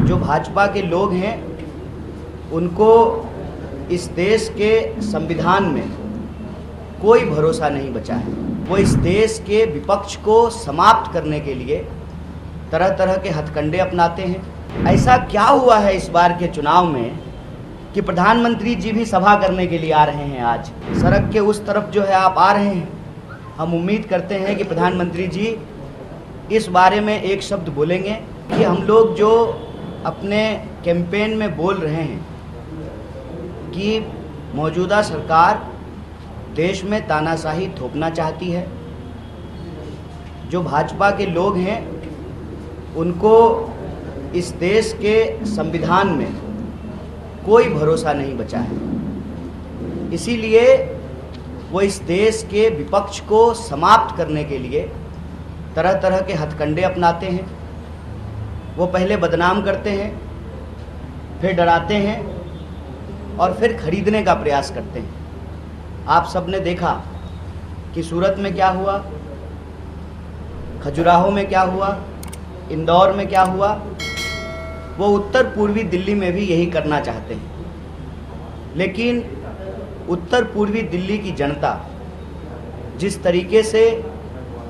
जो भाजपा के लोग हैं उनको इस देश के संविधान में कोई भरोसा नहीं बचा है। वो इस देश के विपक्ष को समाप्त करने के लिए तरह तरह के हथकंडे अपनाते हैं। ऐसा क्या हुआ है इस बार के चुनाव में कि प्रधानमंत्री जी भी सभा करने के लिए आ रहे हैं। आज सड़क के उस तरफ जो है आप आ रहे हैं। हम उम्मीद करते हैं कि प्रधानमंत्री जी इस बारे में एक शब्द बोलेंगे कि हम लोग जो अपने कैंपेन में बोल रहे हैं कि मौजूदा सरकार देश में तानाशाही थोपना चाहती है। जो भाजपा के लोग हैं उनको इस देश के संविधान में कोई भरोसा नहीं बचा है। इसीलिए वो इस देश के विपक्ष को समाप्त करने के लिए तरह तरह के हथकंडे अपनाते हैं। वो पहले बदनाम करते हैं, फिर डराते हैं और फिर खरीदने का प्रयास करते हैं। आप सब ने देखा कि सूरत में क्या हुआ, खजुराहो में क्या हुआ, इंदौर में क्या हुआ। वो उत्तर पूर्वी दिल्ली में भी यही करना चाहते हैं। लेकिन उत्तर पूर्वी दिल्ली की जनता जिस तरीके से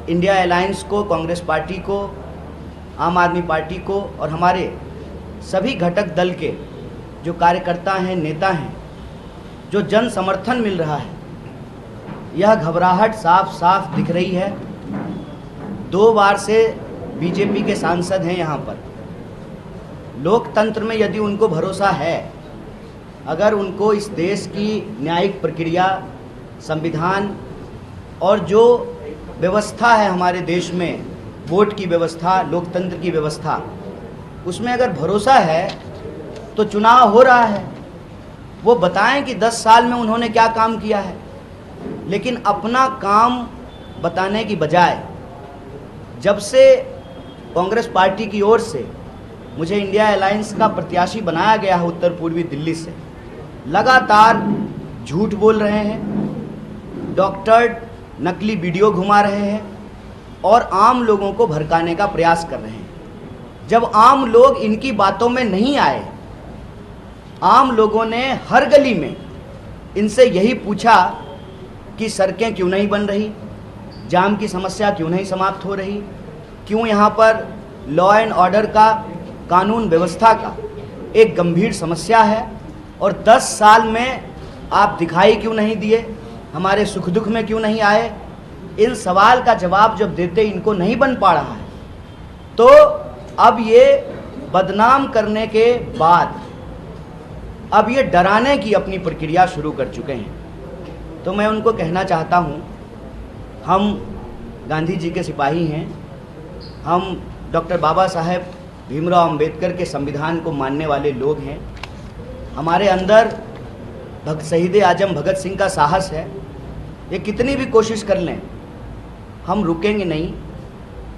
इंडिया अलायंस को, कांग्रेस पार्टी को, आम आदमी पार्टी को और हमारे सभी घटक दल के जो कार्यकर्ता हैं, नेता हैं, जो जन समर्थन मिल रहा है, यह घबराहट साफ साफ दिख रही है। 2 बार से बीजेपी के सांसद हैं यहाँ पर। लोकतंत्र में यदि उनको भरोसा है, अगर उनको इस देश की न्यायिक प्रक्रिया, संविधान और जो व्यवस्था है हमारे देश में, वोट की व्यवस्था, लोकतंत्र की व्यवस्था, उसमें अगर भरोसा है तो चुनाव हो रहा है। वो बताएं कि 10 साल में उन्होंने क्या काम किया है। लेकिन अपना काम बताने की बजाय जब से कांग्रेस पार्टी की ओर से मुझे इंडिया अलायंस का प्रत्याशी बनाया गया है उत्तर पूर्वी दिल्ली से, लगातार झूठ बोल रहे हैं, डॉक्टर नकली वीडियो घुमा रहे हैं और आम लोगों को भड़काने का प्रयास कर रहे हैं। जब आम लोग इनकी बातों में नहीं आए, आम लोगों ने हर गली में इनसे यही पूछा कि सड़कें क्यों नहीं बन रही, जाम की समस्या क्यों नहीं समाप्त हो रही, क्यों यहाँ पर लॉ एंड ऑर्डर का, कानून व्यवस्था का एक गंभीर समस्या है और 10 साल में आप दिखाई क्यों नहीं दिए, हमारे सुख दुख में क्यों नहीं आए। इन सवाल का जवाब जब देते इनको नहीं बन पा रहा है, तो अब ये बदनाम करने के बाद अब ये डराने की अपनी प्रक्रिया शुरू कर चुके हैं। तो मैं उनको कहना चाहता हूँ, हम गांधी जी के सिपाही हैं, हम डॉक्टर बाबा साहेब भीमराव अंबेडकर के संविधान को मानने वाले लोग हैं। हमारे अंदर शहीद आजम भगत सिंह का साहस है। ये कितनी भी कोशिश कर लें, हम रुकेंगे नहीं।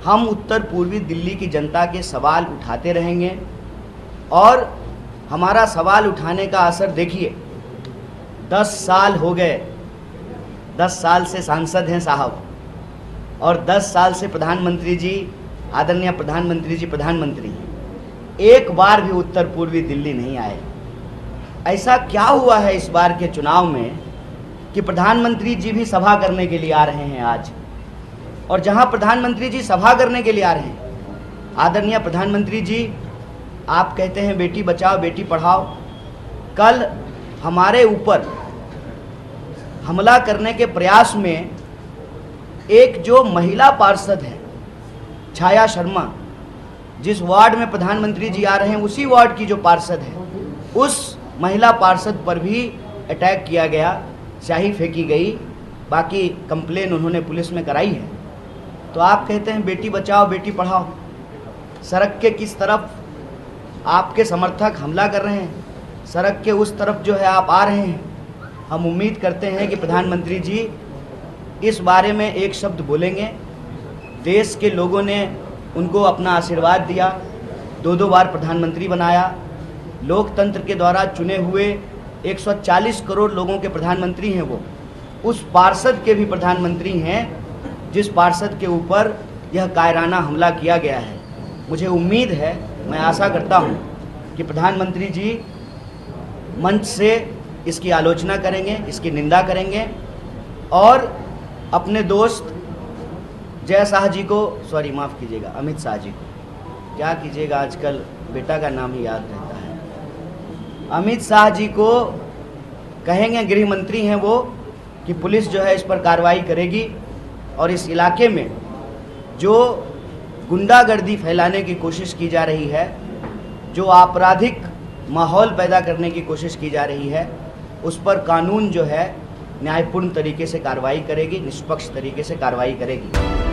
हम उत्तर पूर्वी दिल्ली की जनता के सवाल उठाते रहेंगे और हमारा सवाल उठाने का असर देखिए। 10 साल हो गए, 10 साल से सांसद हैं साहब और 10 साल से प्रधानमंत्री जी, आदरणीय प्रधानमंत्री जी प्रधानमंत्री हैं। एक बार भी उत्तर पूर्वी दिल्ली नहीं आए। ऐसा क्या हुआ है इस बार के चुनाव में कि प्रधानमंत्री जी भी सभा करने के लिए आ रहे हैं आज। और जहां प्रधानमंत्री जी सभा करने के लिए आ रहे हैं, आदरणीय प्रधानमंत्री जी, आप कहते हैं बेटी बचाओ बेटी पढ़ाओ। कल हमारे ऊपर हमला करने के प्रयास में एक जो महिला पार्षद है, छाया शर्मा, जिस वार्ड में प्रधानमंत्री जी आ रहे हैं उसी वार्ड की जो पार्षद है, उस महिला पार्षद पर भी अटैक किया गया, स्याही फेंकी गई। बाकी कंप्लेन उन्होंने पुलिस में कराई है। तो आप कहते हैं बेटी बचाओ बेटी पढ़ाओ। सड़क के किस तरफ आपके समर्थक हमला कर रहे हैं, सड़क के उस तरफ जो है आप आ रहे हैं। हम उम्मीद करते हैं कि प्रधानमंत्री जी इस बारे में एक शब्द बोलेंगे। देश के लोगों ने उनको अपना आशीर्वाद दिया, 2-2 बार प्रधानमंत्री बनाया, लोकतंत्र के द्वारा चुने हुए 140 करोड़ लोगों के प्रधानमंत्री हैं वो, उस पार्षद के भी प्रधानमंत्री हैं जिस पार्षद के ऊपर यह कायराना हमला किया गया है। मुझे उम्मीद है, मैं आशा करता हूँ कि प्रधानमंत्री जी मंच से इसकी आलोचना करेंगे, इसकी निंदा करेंगे और अपने दोस्त जय शाह जी को, सॉरी माफ़ कीजिएगा, अमित शाह जी को, क्या कीजिएगा आजकल बेटा का नाम ही याद रहता है, अमित शाह जी को कहेंगे, गृह मंत्री हैं वो, कि पुलिस जो है इस पर कार्रवाई करेगी और इस इलाके में जो गुंडागर्दी फैलाने की कोशिश की जा रही है, जो आपराधिक माहौल पैदा करने की कोशिश की जा रही है, उस पर कानून जो है न्यायपूर्ण तरीके से कार्रवाई करेगी, निष्पक्ष तरीके से कार्रवाई करेगी।